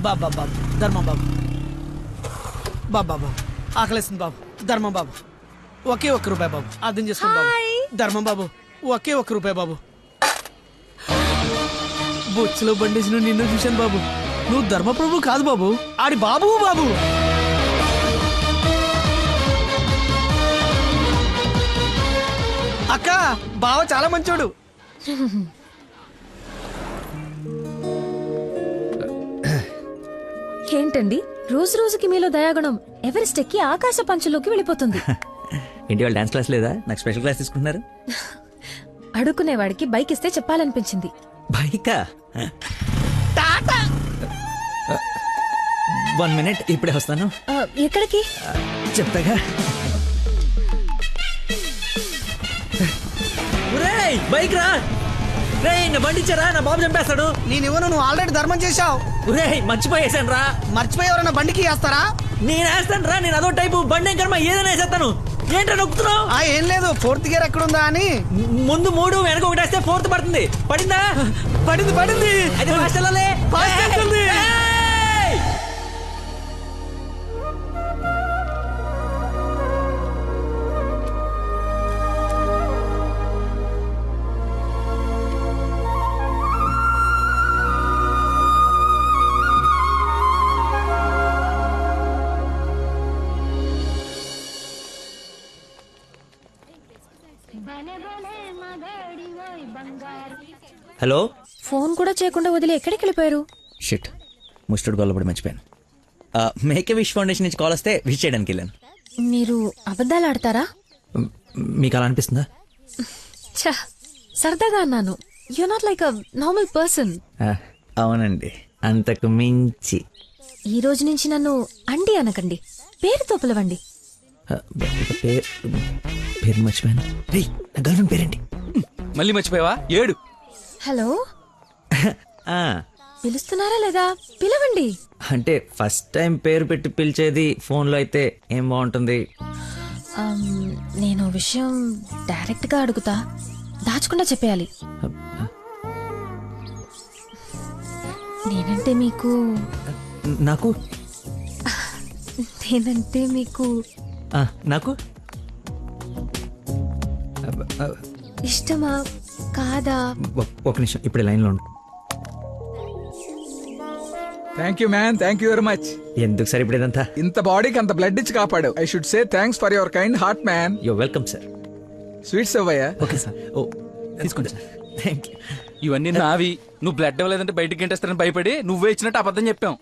బాబా బాబు ధర్మం బాబు. బాబా బాబు ఆకలేస్తుంది బాబు. ధర్మం బాబు ఒకే ₹1 బాబు. అర్థం చేసుకోండి బాబు. ధర్మం బాబు ఒకే ₹1 బాబు. బొచ్చులో బండేసిన నిన్ను చూశాను బాబు. నువ్వు ధర్మప్రభు కాదు బాబు, ఆడి బాబు బాబు. అక్క బావ చాలా మంచోడు. ఏంటండి రోజు రోజుకి మీలో దయాగుణం ఎవరెస్ట్ ఎక్కి ఆకాశ పంచులోకి వెళ్ళిపోతుంది. ఏంటి వాళ్ళు డాన్స్ క్లాస్ లేదా? నాకు స్పెషల్ క్లాస్ తీసుకుంటున్నారు. అడుక్కునేవాడికి బైక్ ఇస్తే చెప్పాలనిపించింది. బైకా? 1 minute ఇప్పుడే వస్తాను. ఎక్కడికి? చెప్తాగా. బైక్ రా రే, నా బండి ఇచ్చారా? నా బాబు చంపేస్తాడు. నేను ఇవ్వను, నువ్వు ఆల్రెడీ ధర్మం చేశావు. మర్చిపోయేసాను రా. మర్చిపోయి ఎవరైనా బండికి వేస్తారా? నేను వేస్తాను రా, నేను అదో టైపు బండి ఏం కర్మ, ఏదైనా వేసేస్తాను. ఏంటో నొక్కుతున్నావు? ఏం లేదు, 4th గేర్ ఎక్కడుందా అని. ముందు 3 వెనక 1 వేస్తే 4th పడుతుంది. పడిందా? పడింది పడింది. అయితే ఫాస్ట్ వెళ్ళాలి. ఫాస్ట్ వెళ్తుంది. హలో. ఫోన్ కూడా చేయకుండా వదిలి ఎక్కడికి వెళ్ళిపోయారు? షిట్, ముస్టర్డ్ గొల్లబడి మర్చిపోయాను. మేక్ ఏ విష్ ఫౌండేషన్ నుంచి కాల్ వస్తే విష్ చేయడానికి వెళ్ళాను. మీరు అబద్ధాలు ఆడతారా? మీకు అలా అనిపిస్తుందా? ఛ, సరదాగా అన్నాను. You not like a normal person. అవునండి, అంతకు మించి. ఈ రోజు నుంచి నన్ను అండి అనకండి, పేరుతో పిలవండి. పేరు మర్చిపోయాను. రే, నా గర్ల్ఫ్రెండ్ పేరేంటి? మళ్ళీ మర్చిపోయావా? 7. హలో, పిలుస్తున్నారా లేదా? పిలవండి. అంటే ఫస్ట్ టైం పేరు పెట్టి పిలిచేది ఫోన్లో అయితే ఏం బాగుంటుంది? నేను విషయం డైరెక్ట్ గా అడుగుతా, దాచకుండా చెప్పేయాలి. నేనంటే మీకు నాకు నేనంటే మీకు నాకు ఇష్టమా కాదా? ఒక నిమిషం, ఇప్పుడు లైన్లో ఉండు. Thank you man, thank you very much. ఎందుకు సార్ ఇప్పుడు ఇదంతా? ఇంత బాడీకి అంత బ్లడ్ ఇచ్చి కాపాడు. I should say thanks for your kind heart man. You're welcome sir. Sweets అవ్వయ్యా. Okay sir. ఓ తీసుకోండి సార్. Thank you. ఇవన్నీ నావి. నువ్వు బ్లడ్ ఇవ్వలేదంటే బయటికి గంటేస్తారని భయపడి నువ్వే ఇచ్చినట్టు అబద్ధం చెప్పాం.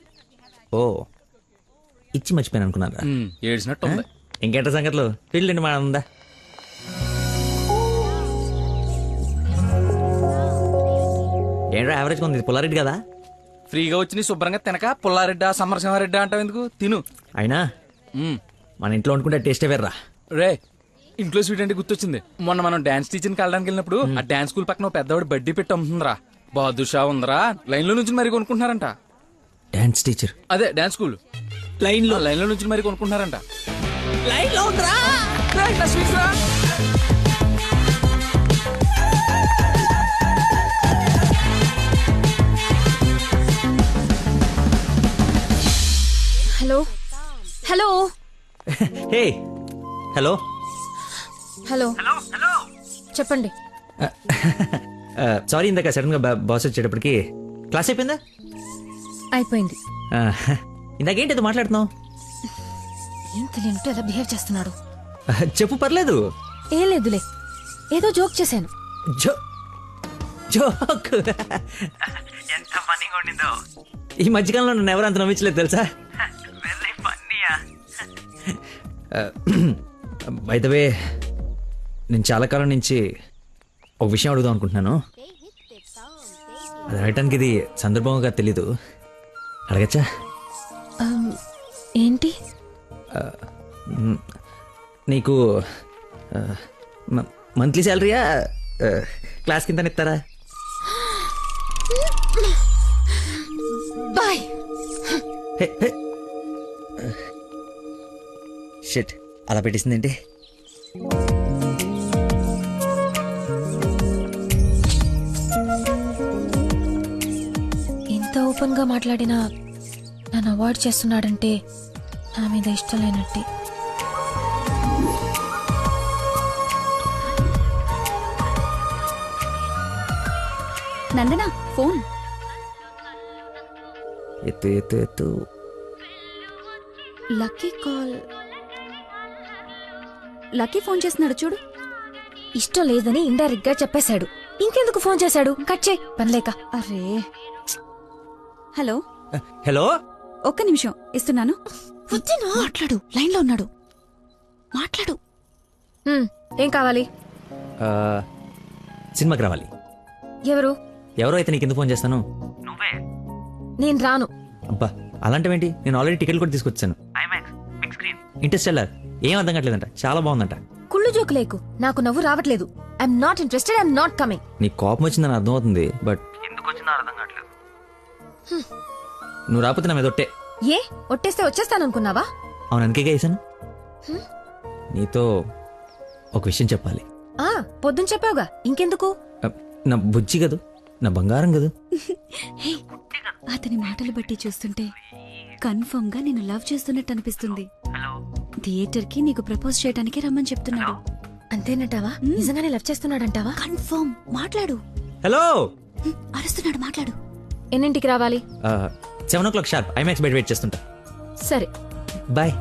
ఓ, ఇచ్చి మర్చిపోయాను అనుకున్నారా? ఏడ్చినట్టు ఉంది. ఇంకేంట సంగతులు? పెళ్ళండి మా ఉందా? ఏంట్రా యావరేజ్గా ఉంది? పుల్లారెడ్డి కదా? ఫ్రీగా వచ్చి నీ శుభ్రంగా తినక పుల్లారెడ్డా సమరసింహారెడ్డా అంటావు ఎందుకు? తిను. అయినా మన ఇంట్లో వండుకుంటే టేస్టే వేర్రా. రే, ఇంట్లో స్వీట్ అంటే గుర్తొచ్చింది. మొన్న మనం డాన్స్ టీచర్కి వెళ్ళడానికి వెళ్ళినప్పుడు ఆ డాన్స్ స్కూల్ పక్కన పెద్దవాడు బడ్డీ పెట్టి అమ్ముతుందిరా. బాదుషా ఉందరా. లైన్ లో నుంచి మరి కొనుక్కుంటున్నారంట. Dance teacher? అదే డాన్స్ స్కూల్. లైన్ లో నుంచి మరి కొనుక్కుంటున్నారంట. లైన్ లో ఉందిరా. Hello hello hey hello hello చెప్పండి. సారీ, ఇందాక సడన్ గా బాస్ వచ్చేటప్పటికి క్లాస్ అయిపోయిందా? అయిపోయింది. ఇందాకేంటి అది మాట్లాడుతున్నావు? ఏం తెలియనట్టు ఎలా బిహేవ్ చేస్తున్నాడు. చెప్పు, పర్లేదు. ఏం లేదులే, ఏదో జోక్ చేశాను. జోక్ ఎంత ఫన్నీగా ఉండిందో. ఈ మధ్యకాలంలో నన్ను ఎవరు అంత నమ్మించలేదు తెలుసా? బై ద వే, నేను చాలా కాలం నుంచి ఒక విషయం అడుగుదాం అనుకుంటున్నాను. అది అడగటానికి ఇది సందర్భంగా తెలీదు. అడగచ్చా? ఏంటి? నీకు మంత్లీ శాలరీయా, క్లాస్ కింద ఇస్తారా? బాయ్. షిట్, అలా పెట్టేసిందేంటి? ఇంత ఓపెన్ గా మాట్లాడినా నన్ను అవాయిడ్ చేస్తున్నాడంటే నా మీద ఇష్టం లేనట్టే. నందనా ఫోన్. ఎత్తు ఎత్తు ఎత్తు. Lucky call. లక్కీ ఫోన్ చేస్తున్నాడు చూడు. ఇష్టం లేదని ఇండైరెక్ట్ గా చెప్పేశాడు. ఇంకెందుకు ఫోన్ చేశాడు? కట్ చేయి, పనిలేక. అరే హలో, హలో, ఒక్క నిమిషం ఇస్తున్నాను. మాట్లాడు, లైన్ లో ఉన్నాడు. మాట్లాడు. ఏం కావాలి? ఆ, సినిమాకి రావాలి. ఎవరో అయితే నీకు ఎందుకు ఫోన్ చేస్తాను? నేను రాను. అబ్బా అలాంటివేంటి, నేను ఆల్రెడీ టికెట్ కూడా తీసుకొచ్చాను. ఇంట్రెస్టెల్లర్ ఏం అర్థం కావట్లేదంట, చాలా బాగుందంట. కుళ్ళు జోకు లేకు, నాకు నవ్వు రావట్లేదు. I'm not interested, I'm not coming. నీ కోపం వచ్చిందని అర్థం అవుతుంది, బట్ ఎందుకు వచ్చిందో అర్థం కావట్లేదు. నువ్వు రాకపోతే నా మీద ఒట్టే. ఏ ఒట్టేస్తే వచ్చేస్తాననుకున్నావా? అవును, అందుకే వేసాను. నీతో ఒక విషయం చెప్పాలి. పొద్దున చెప్పావుగా, ఇంకెందుకు? నా బుజ్జి కదూ, నా బంగారం కదూ. హే, అతని మాటలు బట్టి చూస్తుంటే కన్ఫర్మ్ గా నేను లవ్ చేస్తున్నట్టు అనిపిస్తుంది. థియేటర్ కి నీకు ప్రపోజ్ చేయడానికి రమ్మని చెప్తున్నాడు. అంతేనంటావా? నిజంగానే లవ్ చేస్తున్నాడంటావా? కన్ఫర్మ్. మాట్లాడు. హలో, అరుస్తున్నాడు, మాట్లాడు. ఎన్నింటికి రావాలి? 7 o'clock షార్ప్ ఐమాక్స్ బయట వెయిట్ చేస్తుంటా. సరే bye.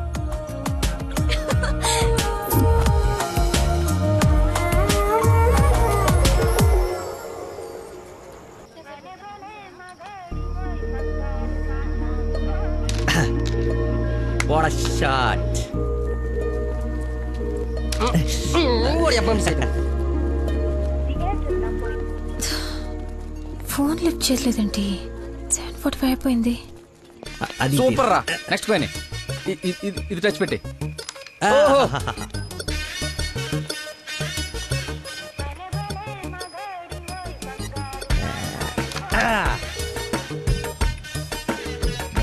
What a shot. Phone lift చేయలేదేంటి? 7:45 అయిపోయింది. అది సూపర్ రా. నెక్స్ట్ పైన ఇది టచ్ పెట్టి.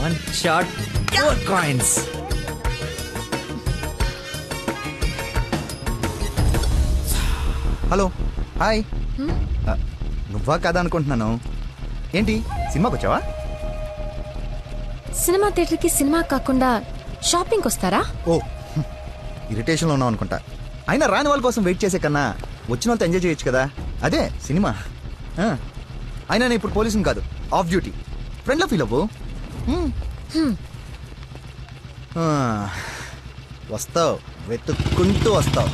One shot, 4 coins. Hello, hi. నువ్వా కదా అనుకుంటున్నాను. ఏంటి సినిమాకి వచ్చావా? సినిమా థియేటర్ కి సినిమా కాకుండా షాపింగ్ వస్తారా? ఓ, ఇరిటేషన్లో ఉన్నావు అనుకుంటా. అయినా రాని వాళ్ళ కోసం వెయిట్ చేసే కన్నా వచ్చిన వాళ్ళతో ఎంజాయ్ చేయొచ్చు కదా, అదే సినిమా. అయినా నేను ఇప్పుడు పోలీసుని కాదు, ఆఫ్ డ్యూటీ. ఫ్రెండ్లో ఫీల్ అవ్వు. వస్తావు, వెతుక్కుంటూ వస్తావు.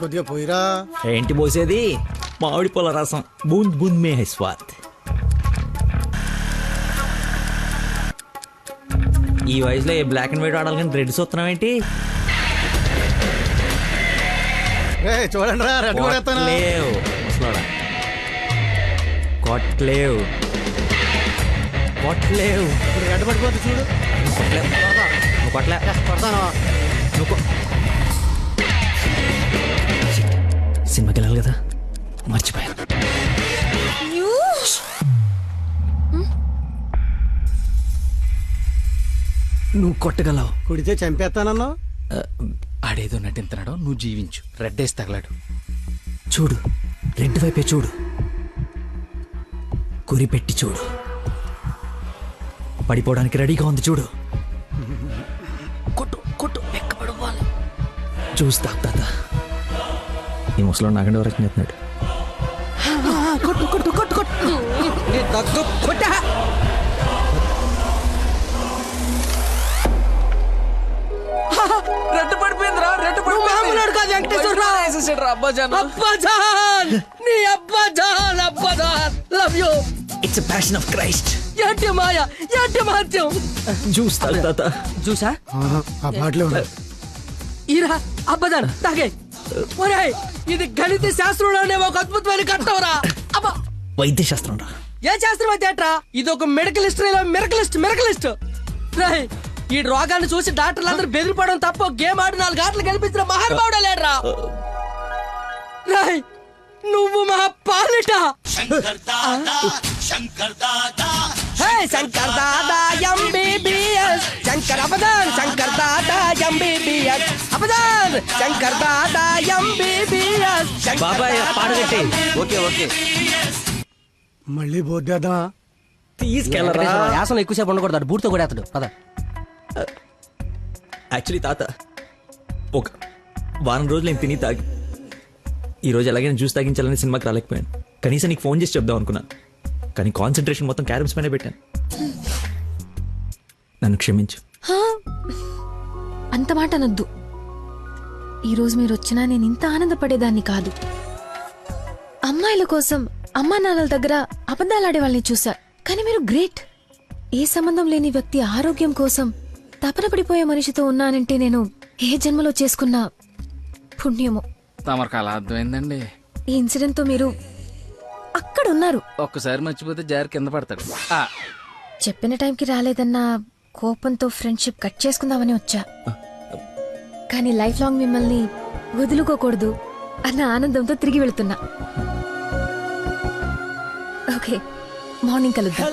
కొద్దిగా పోయిరా. ఏంటి పోసేది? మామిడి పొల రసం. బూంద్ బూంద్ మే హై స్వాద్. ఈ వయసులో ఏ బ్లాక్ అండ్ వైట్ ఆడాలి కానీ రెడ్ చూస్తున్నాం ఏంటి? చూడండి రా, రెడ్ కూడా ఎత్తాను. కొట్లేవు ముసలోడా, కొట్లేవు కొట్లేవు. ఇప్పుడు రెడ్ పడిపోతుంది చూడు. కొట్లేవు, నువ్వు కొట్లే. కొడతాను. నువ్వు సినిమాకి వెళ్ళాలి కదా, మర్చిపోయాను. నువ్వు కొట్టగలవు. కుడితే చంపేస్తానన్నా. ఆడేదో నటింతున్నాడో, నువ్వు జీవించు. రెడ్ వేసి తగలాడు. చూడు, రెడ్ వైపే చూడు, గురి పెట్టి చూడు. పడిపోవడానికి రెడీగా ఉంది చూడు. కొట్టు కొట్టు, ఎక్కబడవాలి. చూస్తా తాత. ఈ ముసలో నాకంటే వరకు చెప్తున్నాడు. కొట్టు కొట్టు కొట్టు కొట్టు. కొట్టా. రెడ్ పడిపోయిందిరా, రెడ్ మామూలు కాదు వెంకటేశ్వరరావు. అబ్బాజాన్. అబ్బాజాన్, నీ అబ్బాజాన్, అబ్బాజాన్. Love you. It's a passion of Christ. ఏంటి మాయ, ఏంటి మహత్యం. చూస్తా తాత. చూసా ఆ బాటలో ఈరా అబ్బదాన్ తాగే. ఒరేయ్, ఇది గణిత శాస్త్రంలోనే ఒక అద్భుతమైన కట్టవరా. అబ్బా, వైద్య శాస్త్రం రా. ఏ శాస్త్రం అయితే ఏట్రా? ఇది ఒక మెడికల్ హిస్టరీలో మెరకలిస్ట్. రేయ్, ఈ రోగాన్ని చూసి డాక్టర్లు అందరూ బెదిరిపోవడం తప్ప గేమ్ ఆడి 4 గంటలు గెలిపించిన మహానుభావుడు లేడ్రా. రేయ్, నువ్వు మా పాలిట. హే Shankar Dada MBBS, Shankar అబదాన్, Shankar Dada MBBS, అబదాన్ Shankar Dada MBBS. బాబాయ్ పాడగట్టి. Okay okay. మళ్ళీ బోర్డేద్దామా? తీసుకెళ్ళరా. యాసన ఎక్కువసేపు ఉండకూడదు, బూట్తో కూడా అతడు పద. యాక్చువల్లీ తాత ఒక వారం రోజులు నేను తిని తాగి ఈరోజు ఎలాగైనా జ్యూస్ తాగించాలని సినిమాకి రాలేకపోయాను. కనీసం నీకు ఫోన్ చేసి చెప్దాం అనుకున్నాను, కానీ కాన్సన్ట్రేషన్ మొత్తం క్యారమ్స్ పైన పెట్టాను. నన్ను క్షమించు. హా, అంత మాట అనొద్దు. ఈరోజు మీరు వచ్చినా నేను ఇంత ఆనందపడేదాన్ని కాదు. అమ్మాయిల కోసం అమ్మా నాన్నల దగ్గర అబద్ధాలాడే వాళ్ళని చూసా, కానీ మీరు గ్రేట్. ఏ సంబంధం లేని వ్యక్తి ఆరోగ్యం కోసం తపన పడిపోయే మనిషితో ఉన్నానంటే నేను ఏ జన్మలో చేసుకున్న పుణ్యమో. తమరికి అలా అర్థమైందండి. ఈ ఇన్సిడెంట్ తో మీరు అక్కడ ఉన్నారు. ఒక్కసారి మర్చిపోతే జారి కింద పడతాడు. చెప్పిన టైంకి రాలేదన్న కోపంతో ఫ్రెండ్షిప్ కట్ చేసుకుందామని వచ్చా, కానీ లైఫ్ లాంగ్ మిమ్మల్ని వదులుకోకూడదు అన్న ఆనందంతో తిరిగి వెళ్తున్నా. ఓకే, మార్నింగ్ కలుద్దాం.